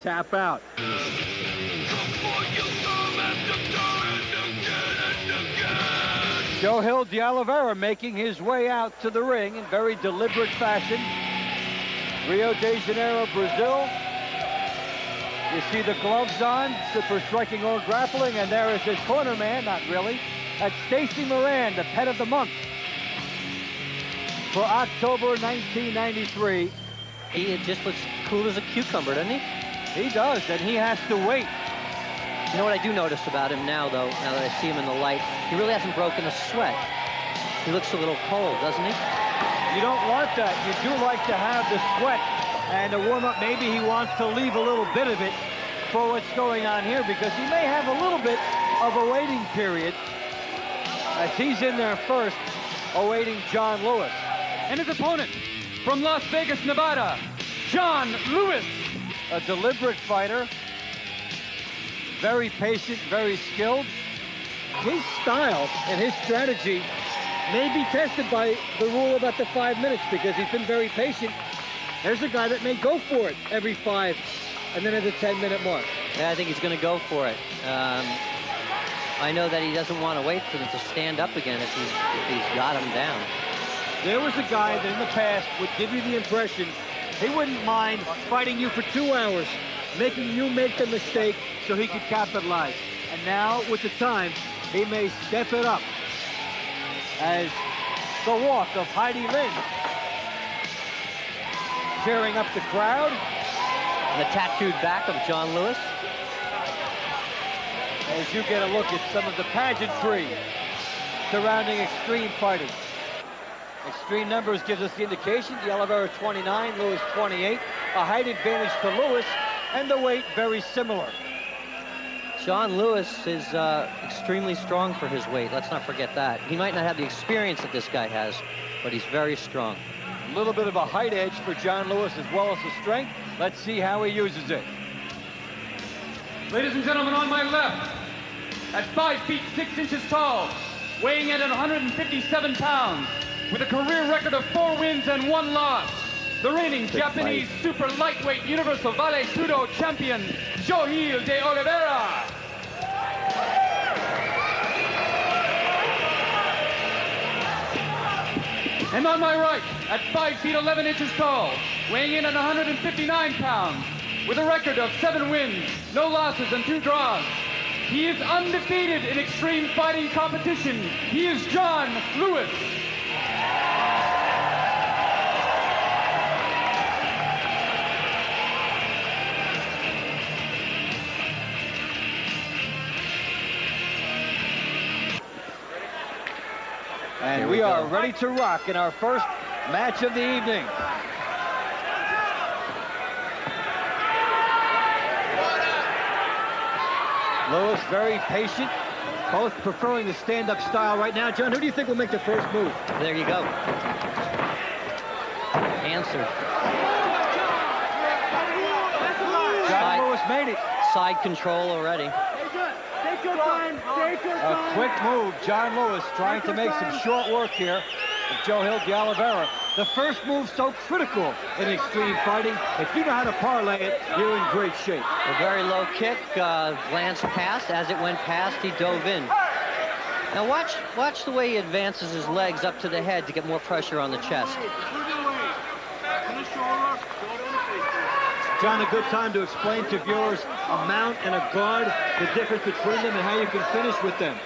Tap out. Johil de Oliveira making his way out to the ring in very deliberate fashion. Rio de Janeiro, Brazil. You see the gloves on for striking or grappling, and there is his corner man, not really. That's Stacy Moran, the pet of the month for October 1993. He just looks cool as a cucumber, doesn't he? He does, and he has to wait. You know what I do notice about him now, though, now that I see him in the light? He really hasn't broken a sweat. He looks a little cold, doesn't he? You don't want that. You do like to have the sweat and the warm-up. Maybe he wants to leave a little bit of it for what's going on here, because he may have a little bit of a waiting period as he's in there first, awaiting John Lewis. And his opponent from Las Vegas, Nevada, John Lewis. A deliberate fighter, very patient, very skilled. His style and his strategy may be tested by the rule about the 5 minutes, because he's been very patient. There's a guy that may go for it every 5 and then at the 10-minute mark. Yeah, I think he's going to go for it. I know that he doesn't want to wait for them to stand up again if he's got him down. There was a guy that in the past would give you the impression he wouldn't mind fighting you for 2 hours, making you make the mistake so he could capitalize. And now, with the time, he may step it up as the walk of Heidi Lynn cheering up the crowd. The tattooed back of John Lewis. As you get a look at some of the pageantry surrounding extreme fighting. Extreme numbers gives us the indication. De Oliveira 29, Lewis 28. A height advantage for Lewis, and the weight very similar. John Lewis is extremely strong for his weight. Let's not forget that. He might not have the experience that this guy has, but he's very strong. A little bit of a height edge for John Lewis as well as the strength. Let's see how he uses it. Ladies and gentlemen, on my left, at 5 feet 6 inches tall, weighing in at 157 pounds, with a career record of 4 wins and 1 loss, the reigning Japanese super lightweight universal Vale Tudo champion, Johil de Oliveira. And on my right, at 5 feet 11 inches tall, weighing in at 159 pounds, with a record of 7 wins, no losses, and 2 draws, he is undefeated in extreme fighting competition. He is John Lewis. And we are ready to rock in our first match of the evening. Lewis very patient, both preferring the stand-up style right now. John, who do you think will make the first move? There you go. Answered. John Lewis made it. Side control already. Take your time. A quick move. John Lewis trying to make some short work here of Johil de Oliveira. The first move so critical in extreme fighting. If you know how to parlay it, you're in great shape. A very low kick, glanced past. As it went past, he dove in. Now watch the way he advances his legs up to the head to get more pressure on the chest. John, a good time to explain to viewers a mount and a guard, the difference between them and how you can finish with them.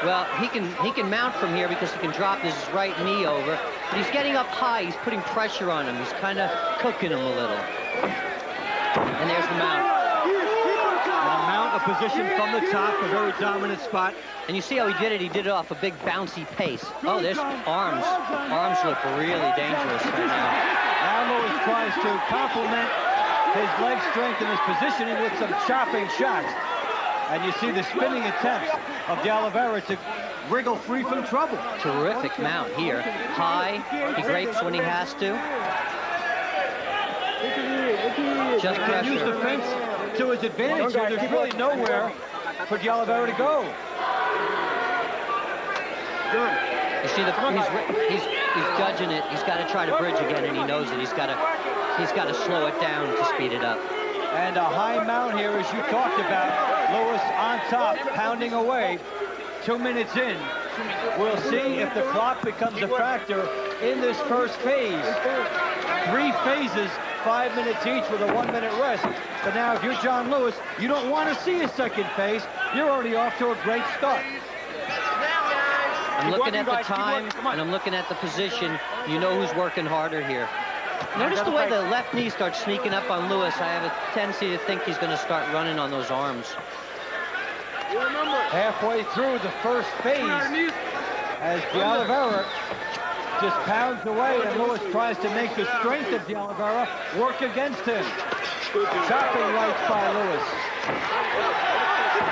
Well, he can mount from here because he can drop his right knee over, but he's getting up high. He's putting pressure on him. He's kind of cooking him a little. And there's the mount. And a mount, a position from the top, a very dominant spot. And you see how he did it? He did it off a big bouncy pace. Oh, there's arms. Arms look really dangerous right now. Now Lewis tries to complement his leg strength and his positioning with some chopping shots. And you see the spinning attempts of de Oliveira to wriggle free from trouble. Terrific mount here. High, he grapes when he has to. Just He can use the fence to his advantage here. There's really nowhere for de Oliveira to go. You see, he's judging it. He's got to try to bridge again, and he knows it. He's got to slow it down to speed it up. And a high mount here, as you talked about. Lewis on top, pounding away. 2 minutes in. We'll see if the clock becomes a factor in this first phase. 3 phases, 5 minutes each with a 1 minute rest. But now if you're John Lewis, you don't want to see a second phase. You're already off to a great start. I'm looking at the time, and I'm looking at the position. You know who's working harder here. Notice the way the left knee starts sneaking up on Lewis. I have a tendency to think he's going to start running on those arms. Halfway through the first phase, as De Oliveira just pounds away, and Lewis tries to make the strength of De Oliveira work against him. Chopping rights by Lewis.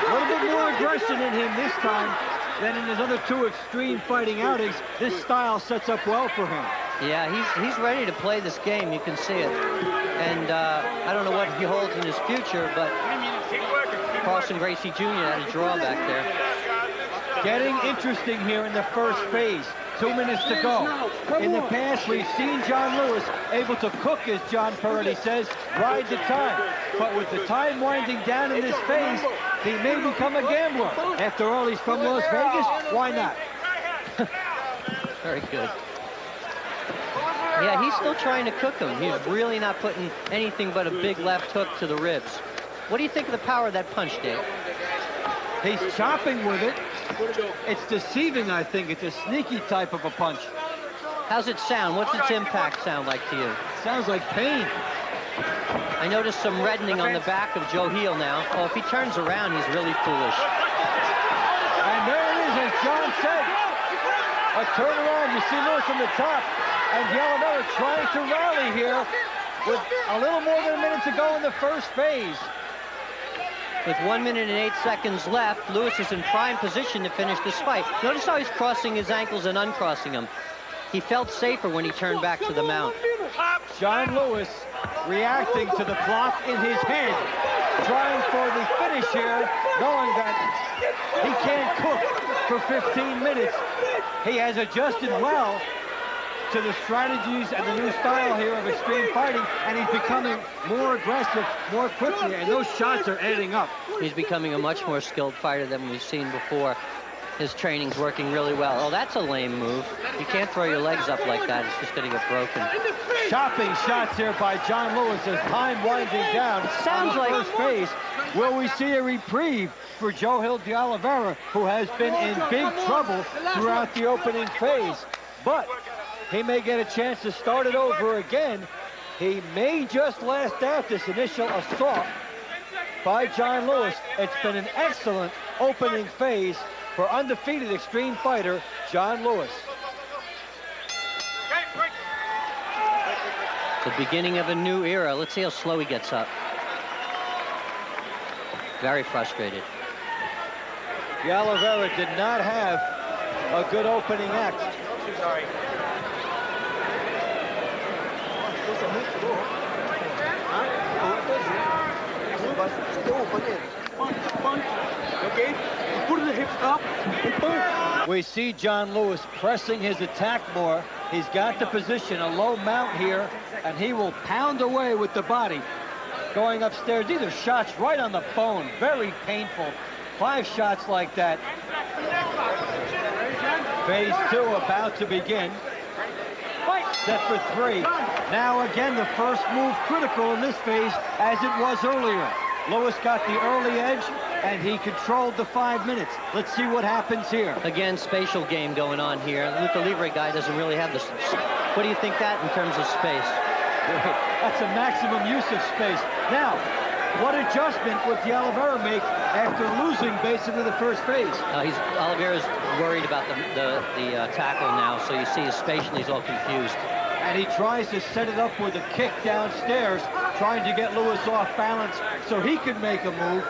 A little bit more aggression in him this time than in his other 2 extreme fighting outings. This style sets up well for him. Yeah, he's ready to play this game. You can see it. And I don't know what he holds in his future, but Carlson Gracie Jr. had a draw back there. Getting interesting here in the first phase. 2 minutes to go. In the past, we've seen John Lewis able to cook, as John Peretti says, ride the time. But with the time winding down in this phase, he may become a gambler. After all, he's from Las Vegas. Why not? Very good. Yeah, he's still trying to cook him. He's really not putting anything but a big left hook to the ribs. What do you think of the power of that punch, Dave? He's chopping with it. It's deceiving, I think. It's a sneaky type of a punch. How's it sound? What's its impact sound like to you? Sounds like pain. I noticed some reddening on the back of Johil now. Oh, if he turns around, he's really foolish. And there it is, as John said. A turnaround. You see Lewis on the top. And De Oliveira trying to rally here with a little more than a minute to go in the first phase. With 1 minute and 8 seconds left, Lewis is in prime position to finish this fight. Notice how he's crossing his ankles and uncrossing them. He felt safer when he turned back to the mount. John Lewis reacting to the clock in his head, trying for the finish here, knowing that he can't cook for 15 minutes. He has adjusted well to the strategies and the new style here of extreme fighting, and he's becoming more aggressive, more quickly, and those shots are adding up. He's becoming a much more skilled fighter than we've seen before. His training's working really well. Oh, that's a lame move. You can't throw your legs up like that. It's just going to get broken. Chopping shots here by John Lewis as time winding down. Sounds like first phase. Will we see a reprieve for Johil De Oliveira, who has been in big trouble throughout the opening phase? But he may get a chance to start it over again. He may just last out this initial assault by John Lewis. It's been an excellent opening phase for undefeated extreme fighter John Lewis. The beginning of a new era. Let's see how slow he gets up. Very frustrated. De Oliveira did not have a good opening act. Sorry. Okay, put the hips up and boom. We see John Lewis pressing his attack more. He's got the position, a low mount here, and he will pound away with the body. Going upstairs, these are shots right on the bone, very painful. 5 shots like that. Phase 2 about to begin. Set for 3. Now again, the first move critical in this phase, as it was earlier. Lewis got the early edge, and he controlled the 5 minutes. Let's see what happens here. Again, spatial game going on here. The Oliveira guy doesn't really have this. What do you think that in terms of space? That's a maximum use of space. Now, what adjustment would De Oliveira make after losing basically the first phase? Oliveira's worried about the tackle now, so you see spatially he's all confused. And he tries to set it up with a kick downstairs, trying to get Lewis off balance so he could make a move,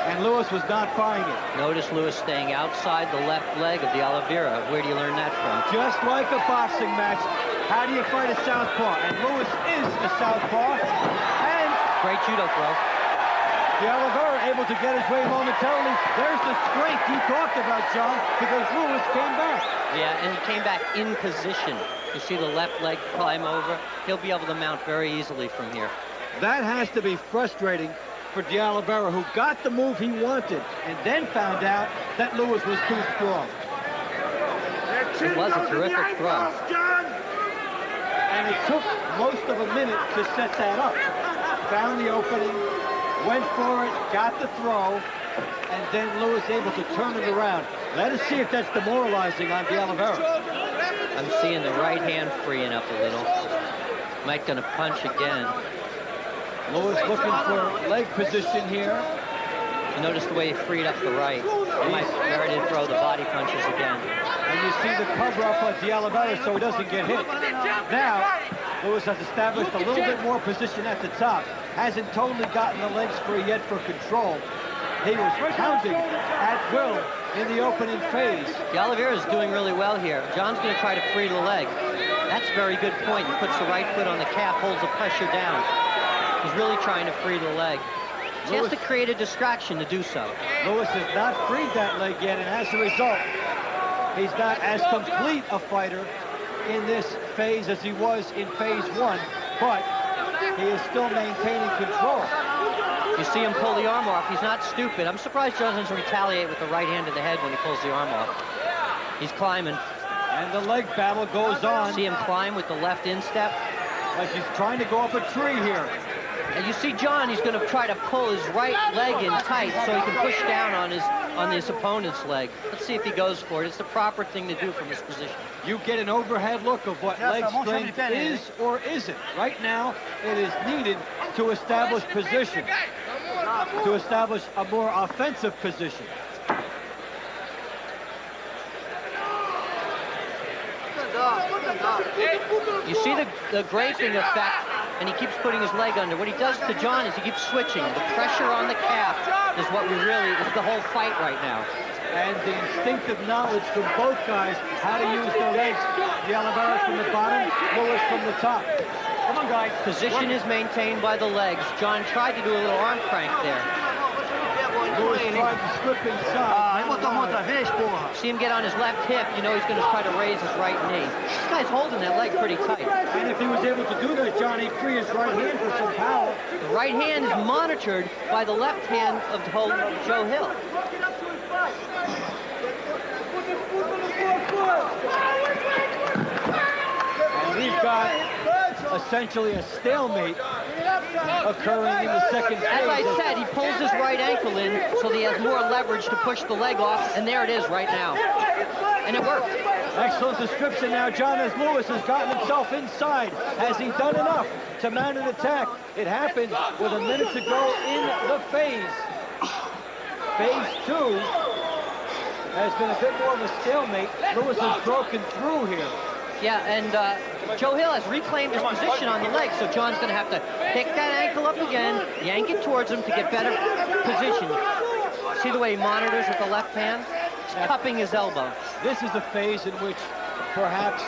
and Lewis was not buying it. Notice Lewis staying outside the left leg of De Oliveira. Where do you learn that from? Just like a boxing match, how do you fight a southpaw? And Lewis is a southpaw, and great judo throw. De Oliveira able to get his way momentarily. There's the strength you talked about, John, because Lewis came back. Yeah, and he came back in position. You see the left leg climb over. He'll be able to mount very easily from here. That has to be frustrating for de Oliveira, who got the move he wanted and then found out that Lewis was too strong. It was a terrific throw. And it took most of a minute to set that up. Found the opening, went for it, got the throw, and then Lewis able to turn it around. Let us see if that's demoralizing on de Oliveira. I'm seeing the right hand freeing up a little. Mike gonna punch again. Lewis looking for leg position here. You notice the way he freed up the right. He might be ready to throw the body punches again. And you see the cover up on de Oliveira so he doesn't get hit. Now, Lewis has established a little bit more position at the top. Hasn't totally gotten the legs free yet for control. He was pounding at will in the opening phase. De Oliveira is doing really well here. John's going to try to free the leg. That's a very good point. He puts the right foot on the calf, holds the pressure down. He's really trying to free the leg. He has to create a distraction to do so. Lewis has not freed that leg yet, and as a result, he's not as complete a fighter in this phase as he was in phase one, but he is still maintaining control. You see him pull the arm off. He's not stupid. I'm surprised John doesn't retaliate with the right hand to the head when he pulls the arm off. He's climbing. And the leg battle goes on. See him climb with the left instep? Like he's trying to go up a tree here. And you see John, he's going to try to pull his right leg in tight so he can push down on his opponent's leg. Let's see if he goes for it. It's the proper thing to do from this position. You get an overhead look of what leg strength is or isn't. Right now, it is needed to establish position, to establish a more offensive position. You see the graping effect, and he keeps putting his leg under. What he does to John is he keeps switching. The pressure on the calf is what is the whole fight right now. And the instinctive knowledge from both guys how to use their legs. De Oliveira from the bottom, Lewis from the top. Come on, guys. Position is maintained by the legs. John tried to do a little arm crank there. Lewis tried to slip inside. See him get on his left hip, you know he's going to try to raise his right knee. This guy's holding that leg pretty tight. And if he was able to do that, John, he'd free his right hand for some power. The right hand is monitored by the left hand of Johil. And we've got essentially a stalemate occurring in the second phase. As I said, he pulls his right ankle in so that he has more leverage to push the leg off, and there it is right now. And it worked. Excellent description now, John, as Lewis has gotten himself inside. Has he done enough to mount an attack? It happened with a minute to go in the phase. Phase two has been a bit more of a stalemate. Lewis has broken through here. Yeah, and Johil has reclaimed his position on the leg, so John's going to have to pick that ankle up again, yank it towards him to get better position. See the way he monitors with the left hand? He's cupping his elbow. This is the phase in which perhaps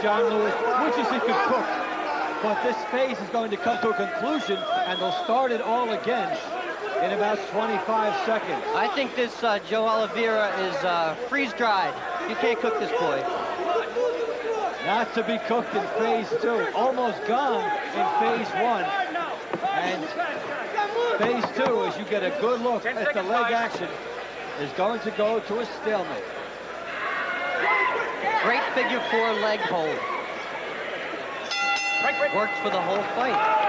John Lewis wishes he could cook. But this phase is going to come to a conclusion, and they'll start it all again in about 25 seconds. I think this Joe Oliveira is freeze-dried. You can't cook this boy. Not to be cooked in phase two. Almost gone in phase one. And phase two, as you get a good look at the leg action, is going to go to a stalemate. Great figure four leg hold. Works for the whole fight.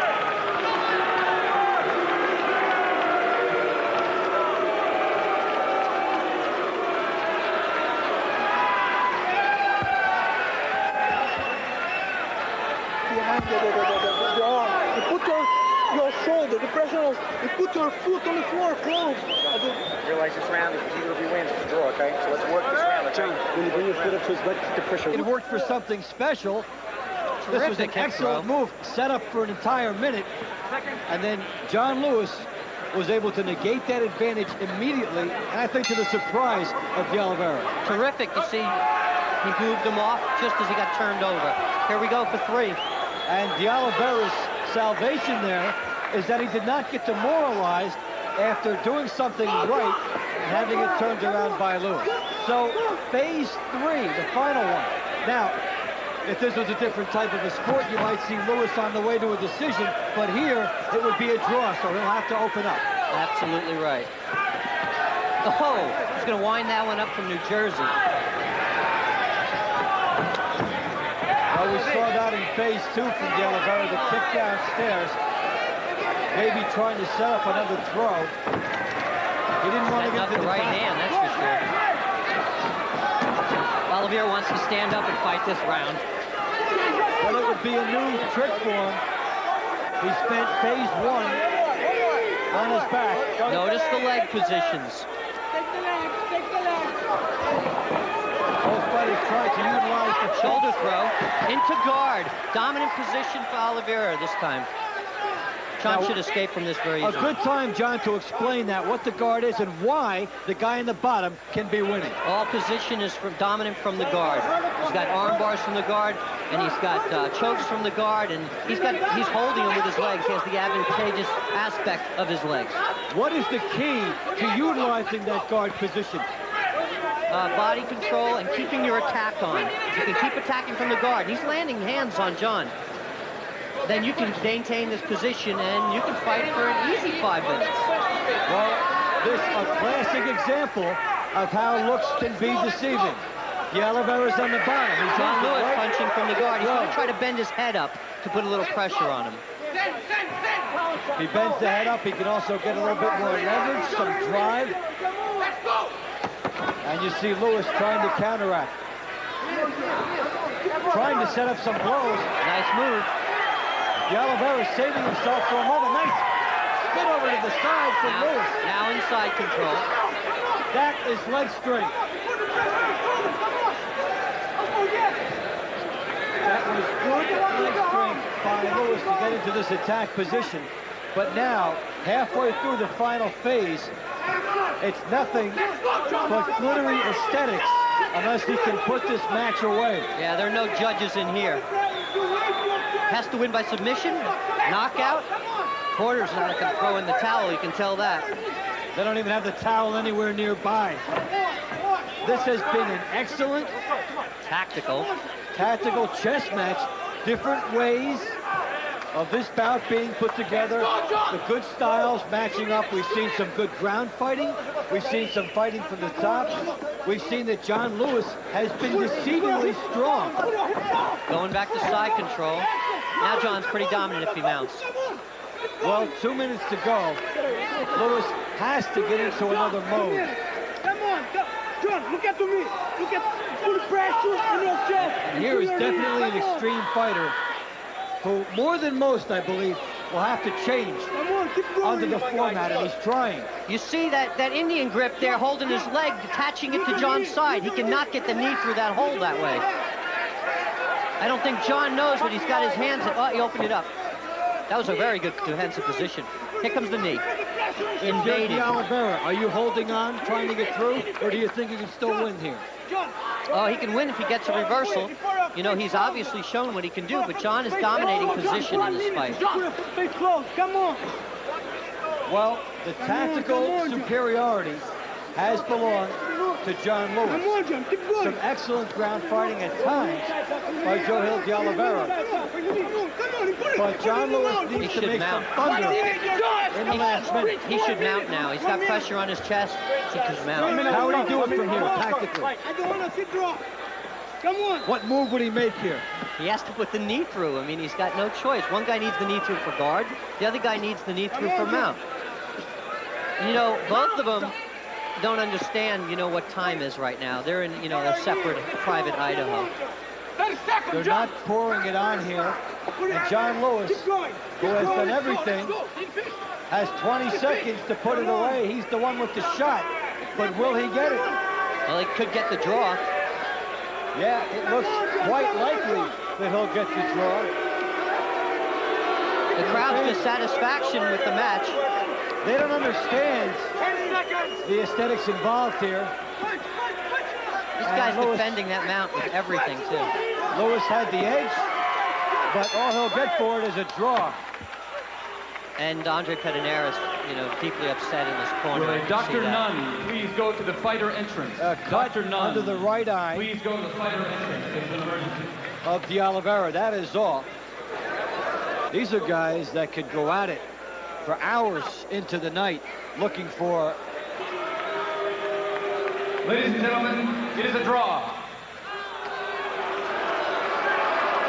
The arm. You put your shoulder, the pressure on, you put your foot on the floor, close. Realize this round is either of you wins, it's a draw, okay? So let's work this round, okay? When you bring your foot up to his leg, the pressure. It worked for something special. This was an excellent move, set up for an entire minute. And then John Lewis was able to negate that advantage immediately, and I think to the surprise of de Oliveira. Terrific to see he moved him off just as he got turned over. Here we go for three. And de Oliveira's salvation there is that he did not get demoralized after doing something right and having it turned around by Lewis. So phase three, the final one. Now, If this was a different type of a sport, you might see Lewis on the way to a decision, but here it would be a draw, so he'll have to open up. Absolutely right. Oh, he's going to wind that one up from New Jersey. Well, we saw that in phase 2 from De Oliveira, the kick downstairs. Maybe trying to set up another throw. He didn't want to get to the right hand, that's for sure. Oliveira wants to stand up and fight this round. Well, it would be a new trick for him. He spent phase 1 on his back. Notice the leg positions. Both fighters tried to utilize the shoulder throw into guard. Dominant position for Oliveira this time. John should escape from this very easily. A good time, John, to explain that, what the guard is and why the guy in the bottom can be winning. All position is dominant from the guard. He's got arm bars from the guard, and he's got chokes from the guard, and he's holding him with his legs. He has the advantageous aspect of his legs. What is the key to utilizing that guard position? Body control and keeping your attack on. If you can keep attacking from the guard, he's landing hands on John, then you can maintain this position and you can fight for an easy 5 minutes. Well, this is a classic example of how looks can be deceiving. De Oliveira's on the bottom. He's John Lewis right. punching from the guard. He's going to try to bend his head up to put a little pressure on him. If he bends the head up, he can also get a little bit more leverage, some drive. And you see Lewis trying to counteract. Trying to set up some blows. Nice move. De Oliveira saving himself for a moment. Nice spin over to the side from Lewis. Now inside control. That is leg strength. That was good leg strength by Lewis to get into this attack position. But now, halfway through the final phase, it's nothing but glittery aesthetics unless he can put this match away. Yeah, there are no judges in here. Has to win by submission, knockout. Porter's not going to throw in the towel, you can tell that. They don't even have the towel anywhere nearby. This has been an excellent tactical chess match. Different ways of this bout being put together. The good styles matching up. We've seen some good ground fighting. We've seen some fighting from the top. We've seen that John Lewis has been deceivingly strong. Going back to side control. Now John's pretty dominant if he mounts. Well, 2 minutes to go. Lewis has to get into another mode. Come on, John, look at me. Look at full pressure in your chest. And here is definitely an extreme fighter who, more than most, I believe, will have to change under the format, and he's trying. You see that Indian grip there, holding his leg, attaching it to John's side. He cannot get the knee through that hole that way. I don't think John knows that he's got his hands in. Oh, he opened it up. That was a very good defensive position. Here comes the knee. Invading. De Oliveira, are you holding on, trying to get through, or do you think he can still win here? Oh, he can win if he gets a reversal. You know, he's obviously shown what he can do, but John is dominating position in this fight. Come on. Well, the tactical superiority has belonged to John Lewis. Some excellent ground fighting at times by Johil De Oliveira. But John Lewis needs to make some thunder in the last minute. He should mount now. He's got pressure on his chest. He should mount. How would he do it from here, tactically? I don't want to sit drop. Come on. What move would he make here? He has to put the knee through. I mean, he's got no choice. One guy needs the knee through for guard. The other guy needs the knee through for mount. You know, both of them don't understand, you know, what time is right now. They're in, you know, a separate private Idaho. They're not pouring it on here. And John Lewis, who has done everything, has 20 seconds to put it away. He's the one with the shot. But will he get it? Well, he could get the draw. Yeah, it looks quite likely that he'll get the draw. The crowd's dissatisfaction with the match. They don't understand the aesthetics involved here. This guy's defending that mount with everything, too. Lewis had the edge, but all he'll get for it is a draw. And Andre Pedernera's, you know, deeply upset in this corner. Dr. Nunn, please go to the fighter entrance. Cut Dr. Nunn, under the right eye. please go to the fighter entrance. There's an emergency. of the Oliveira. That is all. These are guys that could go at it for hours into the night looking for... Ladies and gentlemen, it is a draw.